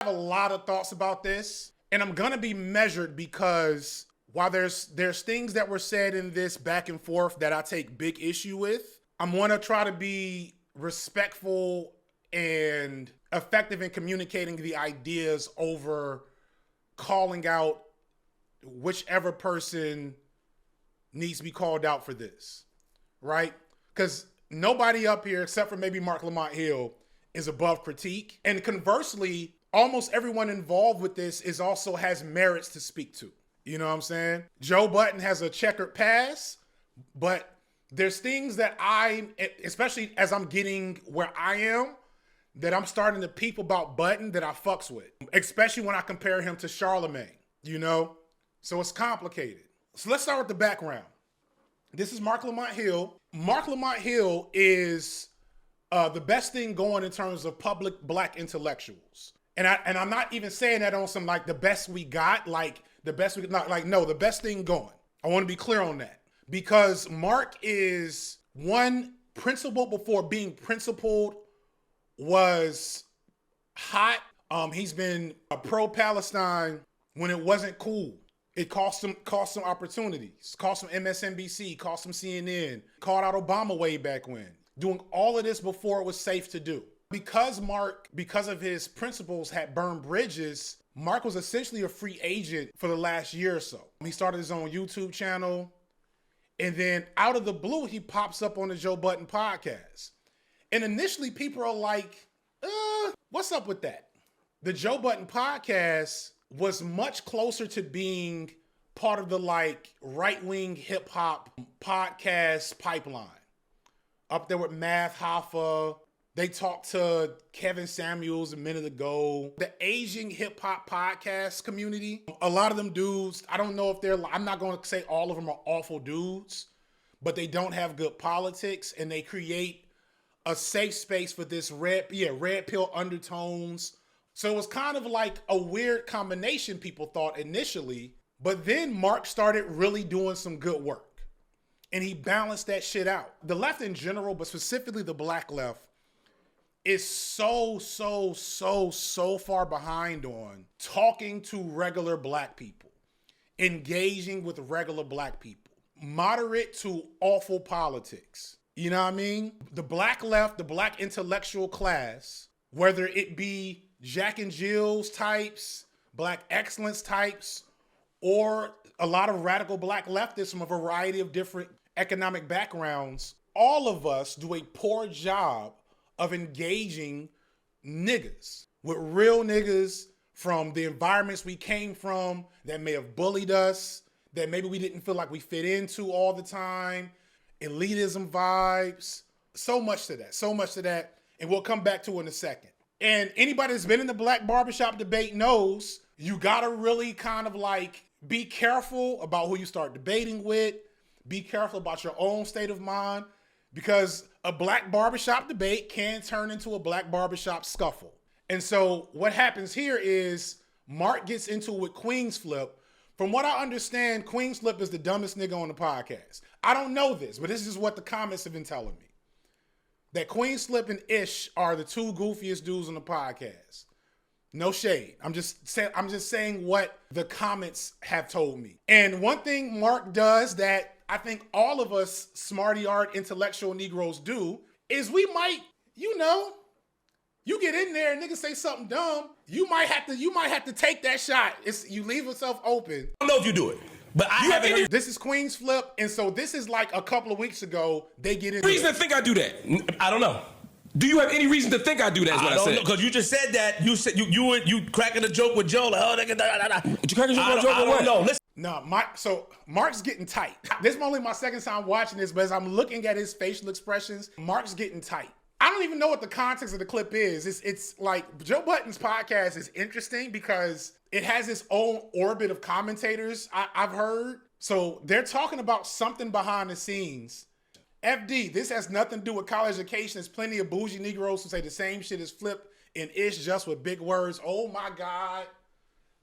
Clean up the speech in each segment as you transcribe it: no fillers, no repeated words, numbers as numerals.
I have a lot of thoughts about this, and I'm gonna be measured because while there's things that were said in this back and forth that I take big issue with, I'm gonna try to be respectful and effective in communicating the ideas over calling out whichever person needs to be called out for this, right? Because nobody up here, except for maybe Lamont Hill, is above critique. And conversely, almost everyone involved with this also has merits to speak to. You know what I'm saying? Joe Budden has a checkered past, but there's things that especially as I'm getting where I am, that I'm starting to peep about Budden that I fucks with, especially when I compare him to Charlemagne, you know? So it's complicated. So let's start with the background. This is Lamont Hill. Lamont Hill is the best thing going in terms of public black intellectuals. And I'm not even saying that on some like the best we got, like the best we not like, no, the best thing going. I want to be clear on that because Mark is one principled before being principled was hot. He's been a pro-Palestine when it wasn't cool. It cost him opportunities, cost him MSNBC, cost him CNN, called out Obama way back when, doing all of this before it was safe to do. Because Mark, because of his principles, had burned bridges, Mark was essentially a free agent for the last year or so. He started his own YouTube channel, and then out of the blue, he pops up on the Joe Budden podcast. And initially, people are like, what's up with that? The Joe Budden podcast was much closer to being part of the like right-wing hip-hop podcast pipeline. Up there with Math Hoffa. They talked to Kevin Samuels a minute ago. The Asian hip-hop podcast community, a lot of them dudes, I don't know if I'm not going to say all of them are awful dudes, but they don't have good politics, and they create a safe space for this red pill undertones. So it was kind of like a weird combination, people thought initially, but then Mark started really doing some good work, and he balanced that shit out. The left in general, but specifically the black left, is so far behind on talking to regular black people, engaging with regular black people, moderate to awful politics. You know what I mean? The black left, the black intellectual class, whether it be Jack and Jill's types, black excellence types, or a lot of radical black leftists from a variety of different economic backgrounds, all of us do a poor job of engaging niggas with real niggas from the environments we came from that may have bullied us, that maybe we didn't feel like we fit into all the time, elitism vibes, so much to that. And we'll come back to it in a second. And anybody that's been in the black barbershop debate knows you gotta really kind of like be careful about who you start debating with, be careful about your own state of mind, because a black barbershop debate can turn into a black barbershop scuffle. And so what happens here is Mark gets into it with Queen's Flip. From what I understand, Queen's Flip is the dumbest nigga on the podcast. I don't know this, but this is what the comments have been telling me. That Queen's Flip and Ish are the two goofiest dudes on the podcast. No shade. I'm just saying what the comments have told me. And one thing Mark does that I think all of us smarty-art intellectual Negroes do is we might, you get in there and niggas say something dumb, you might have to take that shot. You leave yourself open. I don't know if you do it, but I haven't. This is Queen's Flip, and so this is like a couple of weeks ago, they get in. Reason to think I do that? I don't know. Do you have any reason to think I do that? Is what I said. Because you just said that. You said you cracking a joke with Joe. Like, But you cracking a joke with what? No, listen. No, Mark's getting tight. This is only my second time watching this, but as I'm looking at his facial expressions, Mark's getting tight. I don't even know what the context of the clip is. It's like Joe Budden's podcast is interesting because it has its own orbit of commentators I've heard. So they're talking about something behind the scenes. FD, this has nothing to do with college education. There's plenty of bougie Negroes who say the same shit as Flip and Ish just with big words. Oh my God.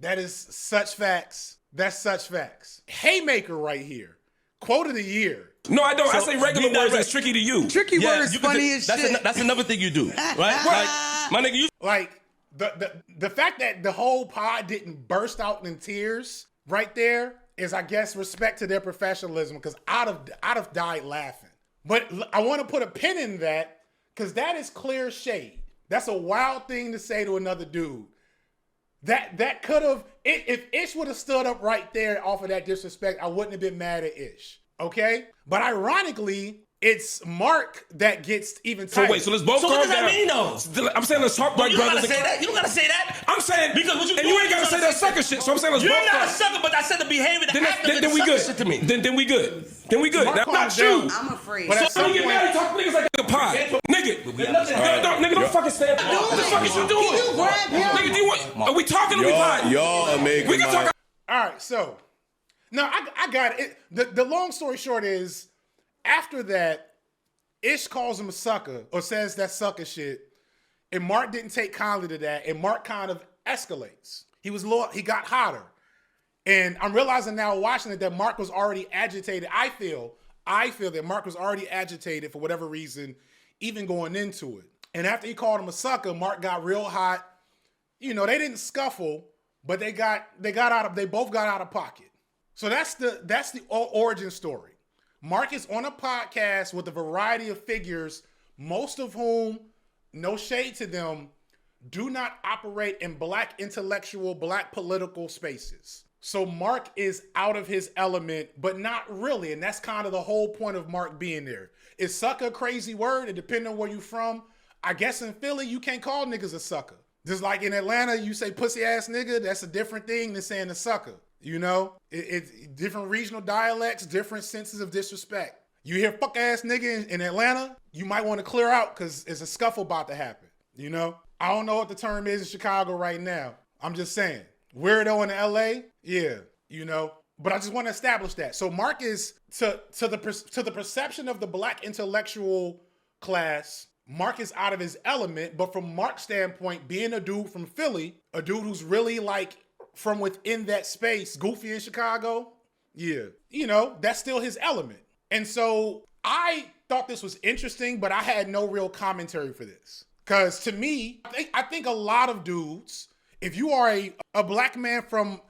That is such facts. That's such facts. Haymaker right here. Quote of the year. No, I don't. I say regular words that's tricky to you. Tricky words funny as shit. That's another thing you do, right? Like, my nigga, you... Like, The fact that the whole pod didn't burst out in tears right there is, I guess, respect to their professionalism, because I'd have died laughing. But I want to put a pin in that, because that is clear shade. That's a wild thing to say to another dude. That could have, if Ish would have stood up right there off of that disrespect, I wouldn't have been mad at Ish. Okay? But ironically, it's Mark that gets even tighter. So wait, so let's both So calm what does that down. mean, though? I'm saying let's talk like You don't brothers. gotta say that. You don't gotta say that. I'm saying, Because what you and doing, you ain't gotta you say that sucker shit. So I'm saying let's You're both not a calm. sucker, but I said the behavior, the Then, act of then the we sucker good. shit to me. Then we good. Then we good. Mark, Now, calm not down. you. I'm afraid. But at So some don't get point, mad and talk niggas like a pie. Nigga, nigga, don't fucking stand up. What the fuck is you doing? Can you grab him? Nigga, do you want, are we talking or we pie? Y'all are making We can talk. all right, so now I got it. The long story short is, after that, Ish calls him a sucker or says that sucker shit, and Mark didn't take kindly to that, and Mark kind of escalates. He got hotter, and I'm realizing now watching it that Mark was already agitated. I feel that Mark was already agitated for whatever reason, even going into it. And after he called him a sucker, Mark got real hot. You know, they didn't scuffle, but they both got out of pocket. So that's the origin story. Mark is on a podcast with a variety of figures, most of whom, no shade to them, do not operate in black intellectual, black political spaces. So Mark is out of his element, but not really. And that's kind of the whole point of Mark being there. Is sucker a crazy word? And depending on where you're from, I guess in Philly, you can't call niggas a sucker. Just like in Atlanta, you say pussy ass nigga, that's a different thing than saying a sucker. You know, it's different regional dialects, different senses of disrespect. You hear fuck ass nigga in Atlanta, you might want to clear out because there's a scuffle about to happen. You know, I don't know what the term is in Chicago right now. I'm just saying. Weirdo in LA, yeah, you know. But I just want to establish that. So Mark is to the perception of the black intellectual class, Mark is out of his element. But from Mark's standpoint, being a dude from Philly, a dude who's really like from within that space, goofy in Chicago, yeah, you know, that's still his element. And so I thought this was interesting, but I had no real commentary for this. Because to me, I think a lot of dudes, if you are a black man from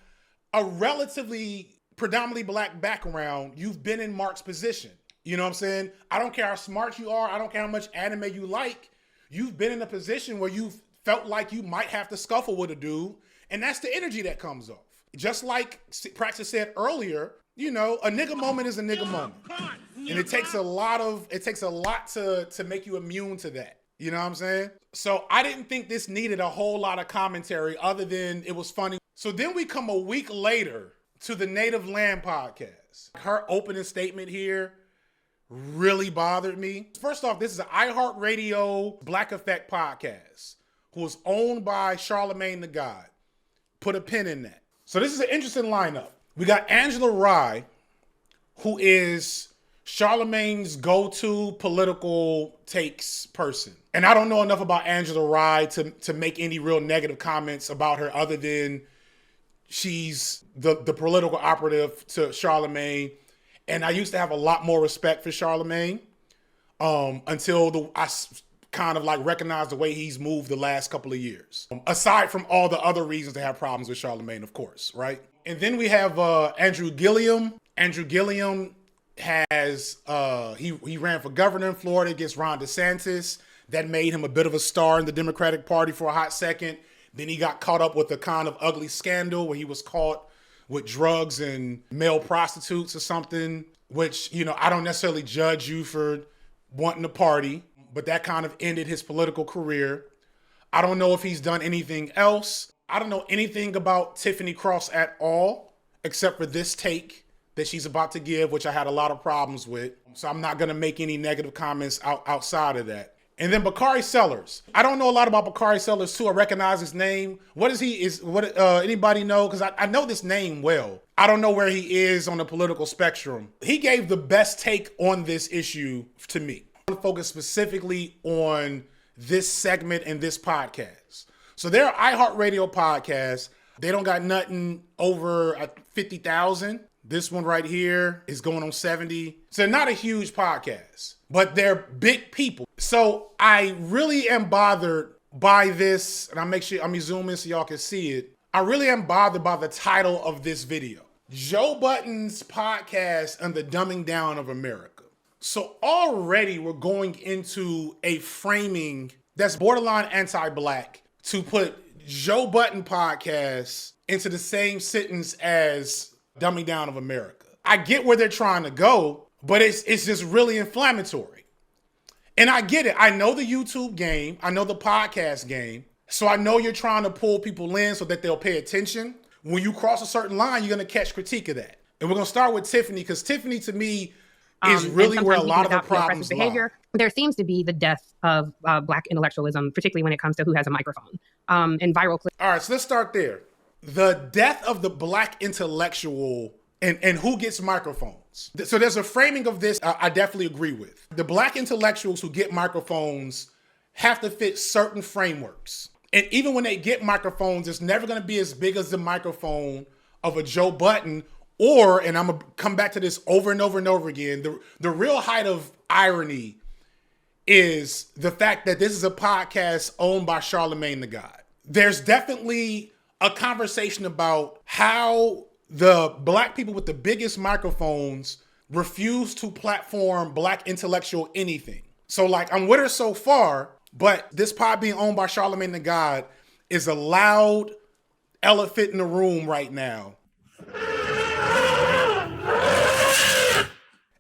a relatively predominantly black background, you've been in Mark's position. You know what I'm saying? I don't care how smart you are. I don't care how much anime you like. You've been in a position where you've felt like you might have to scuffle with a dude. And that's the energy that comes off. Just like Praxis said earlier, you know, a nigga moment is a nigga moment. And it takes a lot to make you immune to that. You know what I'm saying? So I didn't think this needed a whole lot of commentary other than it was funny. So then we come a week later to the Native Land podcast. Her opening statement here really bothered me. First off, this is an iHeartRadio Black Effect podcast who is owned by Charlemagne the God. Put a pin in that. So this is an interesting lineup. We got Angela Rye, who is Charlemagne's go-to political takes person. And I don't know enough about Angela Rye to make any real negative comments about her other than she's the political operative to Charlemagne. And I used to have a lot more respect for Charlemagne until I kind of like recognized the way he's moved the last couple of years. Aside from all the other reasons to have problems with Charlemagne, of course, right? And then we have Andrew Gilliam. Andrew Gilliam has, he ran for governor in Florida against Ron DeSantis. That made him a bit of a star in the Democratic Party for a hot second. Then he got caught up with a kind of ugly scandal where he was caught with drugs and male prostitutes or something, which, you know, I don't necessarily judge you for wanting to party, but that kind of ended his political career. I don't know if he's done anything else. I don't know anything about Tiffany Cross at all, except for this take that she's about to give, which I had a lot of problems with. So I'm not gonna make any negative comments outside of that. And then Bakari Sellers. I don't know a lot about Bakari Sellers too. I recognize his name. What is he? Anybody know? Because I know this name well. I don't know where he is on the political spectrum. He gave the best take on this issue to me. I want to focus specifically on this segment and this podcast. So they're iHeartRadio podcasts. They don't got nothing over 50,000. This one right here is going on 70. So they're not a huge podcast, but they're big people. So I really am bothered by this, and let me zoom in so y'all can see it. I really am bothered by the title of this video. Joe Budden's podcast and the dumbing down of America. So already we're going into a framing that's borderline anti-black to put Joe Budden podcast into the same sentence as dumbing down of America. I get where they're trying to go, but it's just really inflammatory. And I get it. I know the YouTube game. I know the podcast game. So I know you're trying to pull people in so that they'll pay attention. When you cross a certain line, you're going to catch critique of that. And we're going to start with Tiffany, because Tiffany, to me, is really where a lot of the problems lie. There seems to be the death of Black intellectualism, particularly when it comes to who has a microphone and viral clips. All right, so let's start there. The death of the Black intellectual and who gets microphones. So there's a framing of this I definitely agree with. The Black intellectuals who get microphones have to fit certain frameworks. And even when they get microphones, it's never going to be as big as the microphone of a Joe Budden. Or, and I'm going to come back to this over and over and over again, the real height of irony is the fact that this is a podcast owned by Charlemagne the God. There's definitely a conversation about how the Black people with the biggest microphones refuse to platform Black intellectual anything. So like, I'm with her so far, but this pod being owned by Charlemagne the God is a loud elephant in the room right now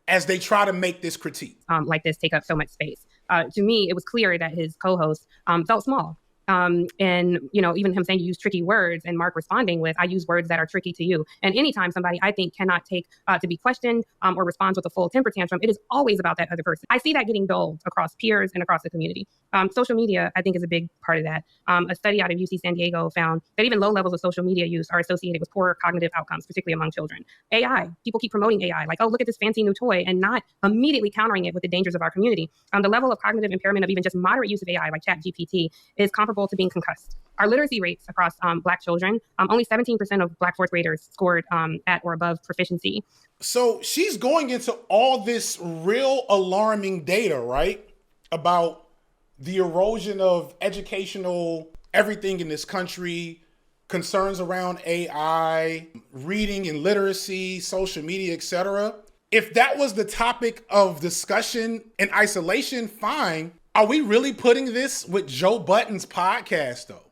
as they try to make this critique. Like this take up so much space. To me, it was clear that his co-host felt small. And, even him saying you use tricky words and Mark responding with, I use words that are tricky to you. And anytime somebody I think cannot take to be questioned or responds with a full temper tantrum, it is always about that other person. I see that getting dulled across peers and across the community. Social media, I think, is a big part of that. A study out of UC San Diego found that even low levels of social media use are associated with poorer cognitive outcomes, particularly among children. AI, people keep promoting AI, like, oh, look at this fancy new toy, and not immediately countering it with the dangers of our community. The level of cognitive impairment of even just moderate use of AI, like ChatGPT, is comparable to being concussed. Our literacy rates across Black children, only 17% of Black fourth graders scored at or above proficiency. So she's going into all this real alarming data, right? About the erosion of educational everything in this country, concerns around AI, reading and literacy, social media, etc. If that was the topic of discussion in isolation, fine. Are we really putting this with Joe Budden's podcast, though?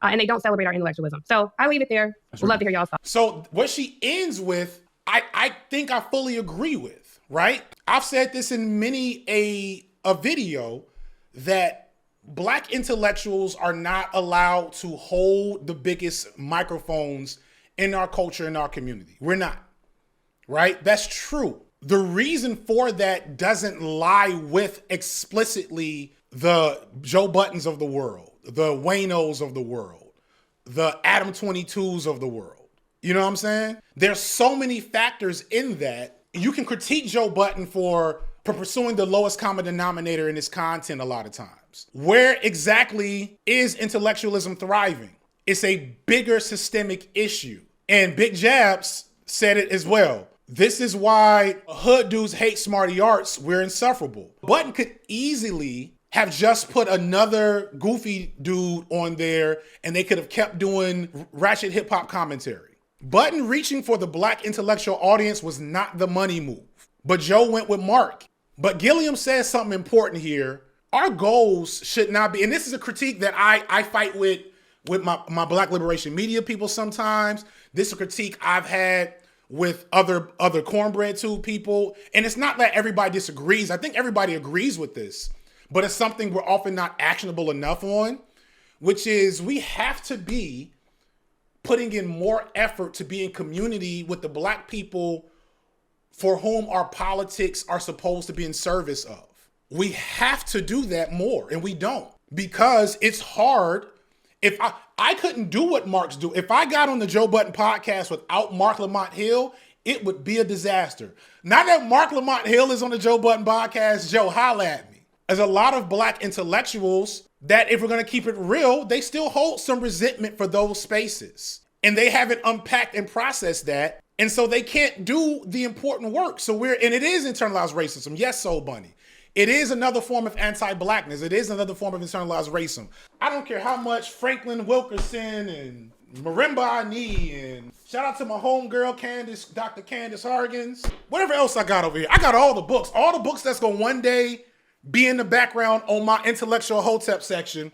And they don't celebrate our intellectualism. So I leave it there. Would love to hear y'all's thoughts. So what she ends with, I think I fully agree with, right? I've said this in many a video that Black intellectuals are not allowed to hold the biggest microphones in our culture, in our community. We're not, right? That's true. The reason for that doesn't lie with explicitly the Joe Buttons of the world, the Waynos of the world, the Adam 22s of the world. You know what I'm saying? There's so many factors in that. You can critique Joe Budden for pursuing the lowest common denominator in his content a lot of times. Where exactly is intellectualism thriving? It's a bigger systemic issue. And Big Jabs said it as well. This is why hood dudes hate smarty arts. We're insufferable. Budden could easily have just put another goofy dude on there and they could have kept doing ratchet hip hop commentary. Budden reaching for the Black intellectual audience was not the money move, but Joe went with Mark. But Gilliam says something important here. Our goals should not be, and this is a critique that I fight with my Black liberation media people sometimes. This is a critique I've had with other cornbread tube people. And it's not that everybody disagrees. I think everybody agrees with this, but it's something we're often not actionable enough on, which is we have to be putting in more effort to be in community with the Black people for whom our politics are supposed to be in service of. We have to do that more, and we don't, because it's hard. If I couldn't do what Mark's do. If I got on the Joe Budden podcast without Mark Lamont Hill, it would be a disaster. Now that Mark Lamont Hill is on the Joe Budden podcast, Joe, holla at me. There's a lot of Black intellectuals that, if we're going to keep it real, they still hold some resentment for those spaces. And they haven't unpacked and processed that. And so they can't do the important work. And it is internalized racism. Yes, Soul Bunny. It is another form of anti-blackness. It is another form of internalized racism. I don't care how much Franklin Wilkerson and Marimba Ani and shout out to my homegirl Dr. Candace Hargens. Whatever else I got over here. I got all the books. All the books that's going to one day be in the background on my intellectual hotep section.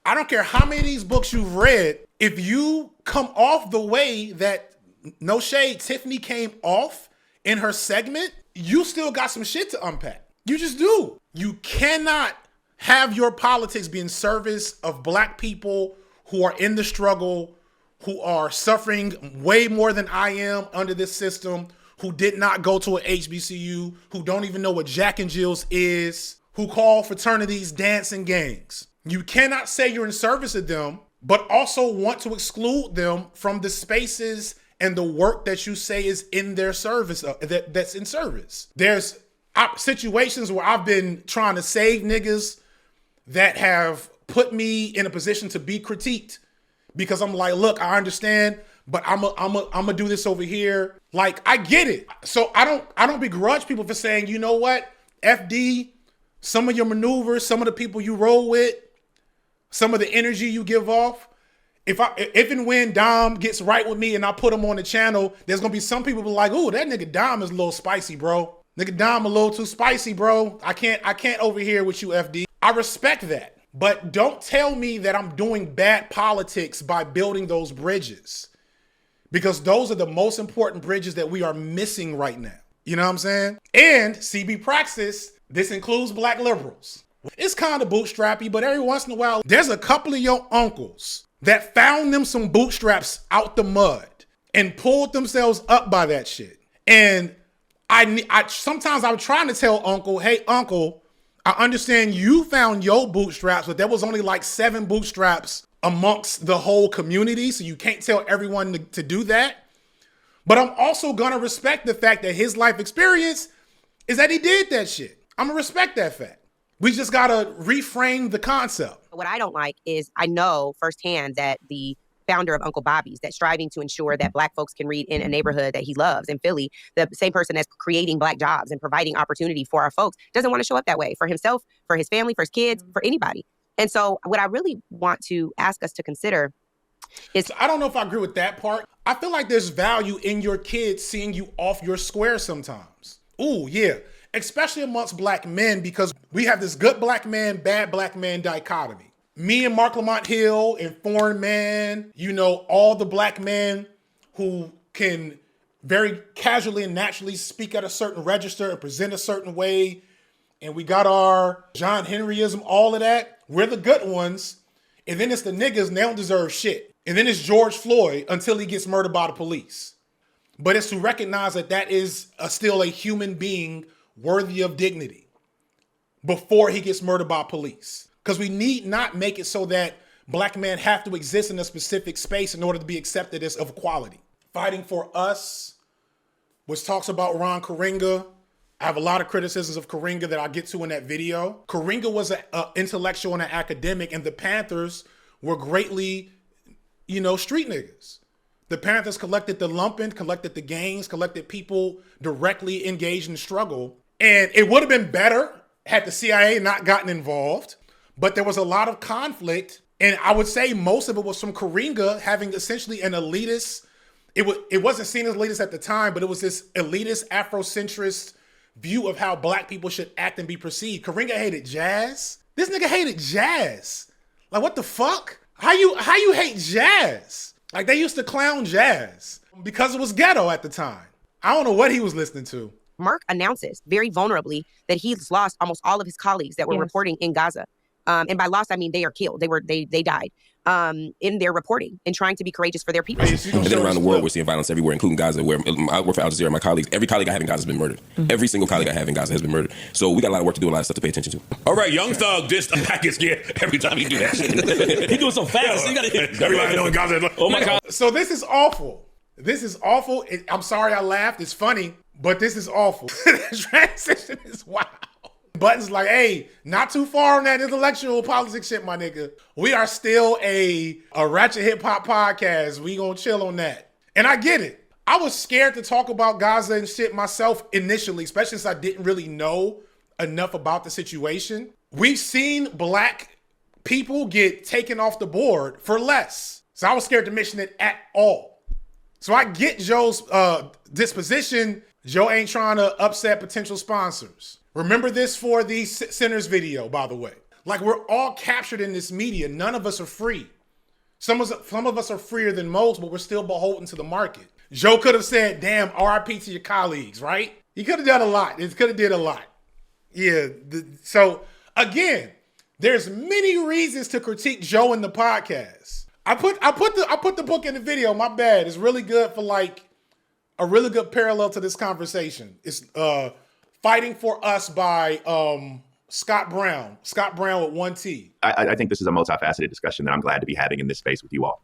I don't care how many of these books you've read. If you come off the way that, no shade, Tiffany came off in her segment, you still got some shit to unpack. You just do. You cannot have your politics be in service of black people who are in the struggle, who are suffering way more than I am under this system, who did not go to an HBCU, who don't even know what Jack and Jill's is, who call fraternities dancing gangs. You cannot say you're in service of them, but also want to exclude them from the spaces and the work that you say is in their service, that's in service. There's situations where I've been trying to save niggas that have put me in a position to be critiqued because I'm like, look, I understand, but I'm gonna do this over here. Like, I get it. So I don't begrudge people for saying, you know what, FD, some of your maneuvers, some of the people you roll with, some of the energy you give off. If and when Dom gets right with me and I put him on the channel, there's gonna be some people who are like, ooh, that nigga Dom is a little spicy, bro. Nigga Dom a little too spicy, bro. I can't overhear with you, FD. I respect that. But don't tell me that I'm doing bad politics by building those bridges. Because those are the most important bridges that we are missing right now. You know what I'm saying? And CB Praxis, this includes black liberals. It's kind of bootstrappy, but every once in a while, there's a couple of your uncles that found them some bootstraps out the mud and pulled themselves up by that shit. And I sometimes I'm trying to tell uncle, hey, uncle, I understand you found your bootstraps, but there was only like 7 bootstraps amongst the whole community. So you can't tell everyone to do that. But I'm also gonna respect the fact that his life experience is that he did that shit. I'm gonna respect that fact. We just gotta reframe the concept. What I don't like is I know firsthand that the founder of Uncle Bobby's, that's striving to ensure that black folks can read in a neighborhood that he loves in Philly, the same person that's creating black jobs and providing opportunity for our folks, doesn't want to show up that way for himself, for his family, for his kids, for anybody. And so what I really want to ask us to consider is... So I don't know if I agree with that part. I feel like there's value in your kids seeing you off your square sometimes. Ooh, yeah. Especially amongst black men, because we have this good black man, bad black man dichotomy. Me and Mark Lamont Hill and Foreign Man, you know, all the black men who can very casually and naturally speak at a certain register and present a certain way. And we got our John Henryism, all of that. We're the good ones. And then it's the niggas and they don't deserve shit. And then it's George Floyd until he gets murdered by the police. But it's to recognize that that is still a human being worthy of dignity before he gets murdered by police. Because we need not make it so that black men have to exist in a specific space in order to be accepted as of equality. Fighting for Us, which talks about Ron Karenga. I have a lot of criticisms of Karenga that I'll get to in that video. Karenga was an intellectual and an academic, and the Panthers were greatly, you know, street niggas. The Panthers collected the lumpen, collected the gangs, collected people directly engaged in struggle. And it would have been better had the CIA not gotten involved. But there was a lot of conflict, and I would say most of it was from Karenga having essentially an elitist. It wasn't seen as elitist at the time, but it was this elitist Afrocentrist view of how black people should act and be perceived. Karenga hated jazz. This nigga hated jazz. Like, what the fuck? How you hate jazz? Like, they used to clown jazz because it was ghetto at the time. I don't know what he was listening to. Mark announces very vulnerably that he's lost almost all of his colleagues that were reporting in Gaza. And by lost, I mean they are killed. They died in their reporting and trying to be courageous for their people. And then around the world, we're seeing violence everywhere, including Gaza, where I work for Al Jazeera. My colleagues, every colleague I have in Gaza has been murdered. Mm-hmm. Every single colleague I have in Gaza has been murdered. So we got a lot of work to do, a lot of stuff to pay attention to. All right, Young Thug just gets scared every time he do that shit. He doing so fast. You gotta everybody know in Gaza. Like, oh my God. So this is awful. This is awful. I'm sorry I laughed. It's funny, but this is awful. The transition is wild. Budden's like, hey, not too far on that intellectual politics shit, my nigga. We are still a ratchet hip hop podcast. We gonna chill on that. And I get it. I was scared to talk about Gaza and shit myself initially, especially since I didn't really know enough about the situation. We've seen black people get taken off the board for less. So I was scared to mention it at all. So I get Joe's disposition. Joe ain't trying to upset potential sponsors. Remember this for the Sinners video, by the way. Like, we're all captured in this media. None of us are free. Some of us are freer than most, but we're still beholden to the market. Joe could have said, damn, RIP to your colleagues, right? He could have done a lot. He could have did a lot. Yeah. So again, there's many reasons to critique Joe in the podcast. I put the book in the video. My bad. It's really good for like a really good parallel to this conversation. It's Fighting for Us by Scott Brown with one T. I think this is a multifaceted discussion that I'm glad to be having in this space with you all.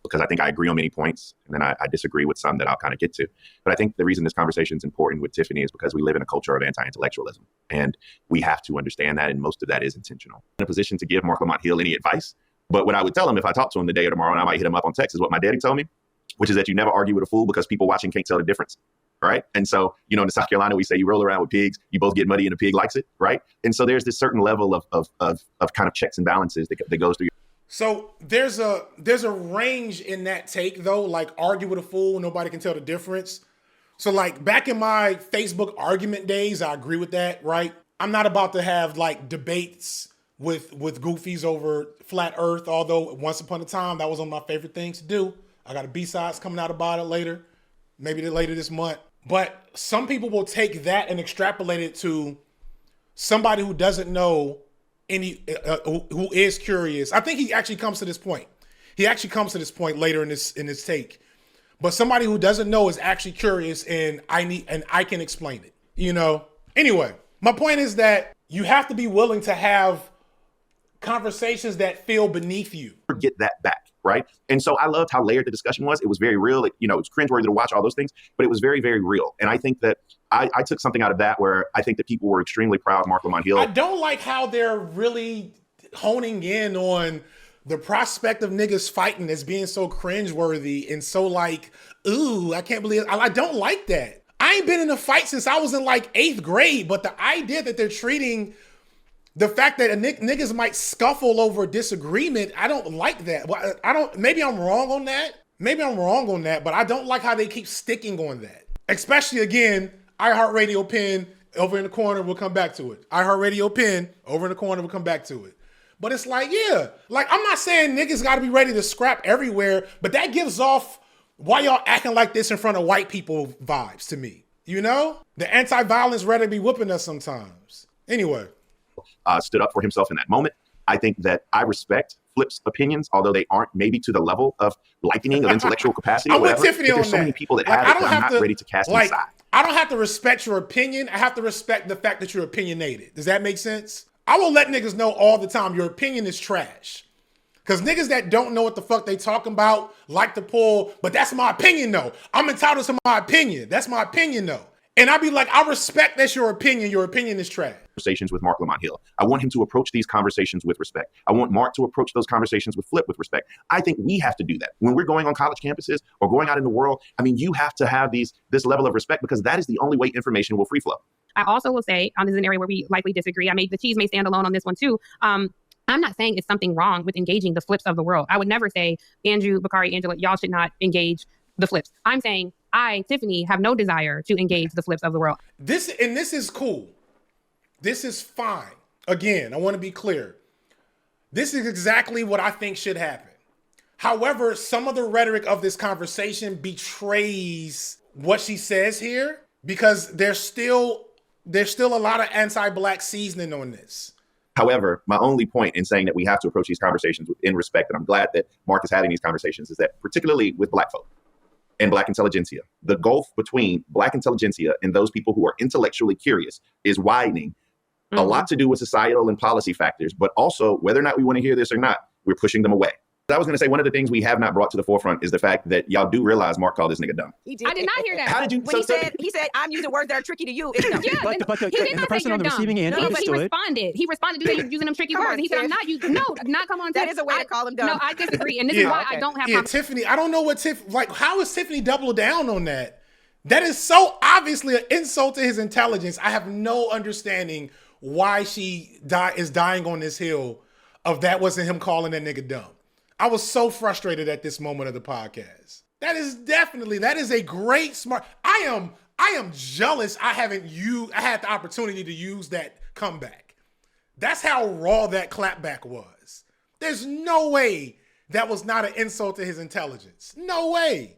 Because I think I agree on many points, and then I disagree with some that I'll kind of get to. But I think the reason this conversation is important with Tiffany is because we live in a culture of anti-intellectualism, and we have to understand that, and most of that is intentional. I'm in a position to give Mark Lamont Hill any advice, but what I would tell him if I talked to him the day or tomorrow, and I might hit him up on text, is what my daddy told me, which is that you never argue with a fool because people watching can't tell the difference. Right. And so, you know, in South Carolina, we say you roll around with pigs, you both get muddy and the pig likes it. Right. And so there's this certain level of kind of checks and balances that goes through. So there's a range in that take, though, like argue with a fool. Nobody can tell the difference. So like back in my Facebook argument days, I agree with that. Right. I'm not about to have like debates with goofies over flat earth, although once upon a time, that was one of my favorite things to do. I got a B-sides coming out about it later, maybe later this month. But some people will take that and extrapolate it to somebody who doesn't know who is curious. I think he actually comes to this point. He actually comes to this point later in this take. But somebody who doesn't know is actually curious, and I can explain it. You know. Anyway, my point is that you have to be willing to have conversations that feel beneath you. Get that back. Right. And so I loved how layered the discussion was. It was very real. It was cringeworthy to watch all those things, but it was very, very real. And I think that I took something out of that where I think that people were extremely proud of Mark Lamont Hill. I don't like how they're really honing in on the prospect of niggas fighting as being so cringeworthy and so like, ooh, I can't believe it. I don't like that. I ain't been in a fight since I was in like 8th grade, but the idea that they're treating the fact that niggas might scuffle over a disagreement, I don't like that. Maybe I'm wrong on that. But I don't like how they keep sticking on that. Especially, again, iHeartRadio pin over in the corner, we'll come back to it. iHeartRadio pin over in the corner, we'll come back to it. But it's like, yeah, like I'm not saying niggas gotta be ready to scrap everywhere, but that gives off why y'all acting like this in front of white people vibes to me. You know? The anti-violence ready to be whooping us sometimes. Anyway. Stood up for himself in that moment. I think that I respect Flip's opinions, although they aren't maybe to the level of likening of intellectual capacity. I'm with Tiffany on that. There's so many people that have it that I'm not ready to cast aside. I don't have to respect your opinion. I have to respect the fact that you're opinionated. Does that make sense? I will let niggas know all the time your opinion is trash. Because niggas that don't know what the fuck they talking about like to pull, but that's my opinion though. I'm entitled to my opinion. That's my opinion though. And I'd be like, I respect that's your opinion. Your opinion is trash. Conversations with Mark Lamont Hill. I want him to approach these conversations with respect. I want Mark to approach those conversations with Flip with respect. I think we have to do that. When we're going on college campuses or going out in the world, I mean, you have to have this level of respect because that is the only way information will free flow. I also will say, this is an area where we likely disagree. I mean, the cheese may stand alone on this one too. I'm not saying it's something wrong with engaging the Flips of the world. I would never say, Andrew, Bakari, Angela, y'all should not engage the Flips. I'm saying I, Tiffany, have no desire to engage the Flips of the world. This is cool. This is fine. Again, I want to be clear. This is exactly what I think should happen. However, some of the rhetoric of this conversation betrays what she says here because there's still a lot of anti-Black seasoning on this. However, my only point in saying that we have to approach these conversations in respect, and I'm glad that Mark is having these conversations, is that particularly with Black folk and Black intelligentsia, the gulf between Black intelligentsia and those people who are intellectually curious is widening. A lot to do with societal and policy factors, but also whether or not we want to hear this or not, we're pushing them away. I was going to say one of the things we have not brought to the forefront is the fact that y'all do realize Mark called this nigga dumb. He did. I did not hear that. How did you? When he said, I'm using words that are tricky to you. It's dumb. Yeah, but the person on the receiving end but understood. He responded to say using them tricky words. And he said, I'm not using, not come on. That is a way to call him dumb. No, I disagree. And this is why I don't have. Yeah, Tiffany, I don't know what how is Tiffany double down on that? That is so obviously an insult to his intelligence. I have no understanding why she is dying on this hill of that wasn't him calling that nigga dumb. I was so frustrated at this moment of the podcast. That is a great smart. I am jealous I had the opportunity to use that comeback. That's how raw that clapback was. There's no way that was not an insult to his intelligence. No way.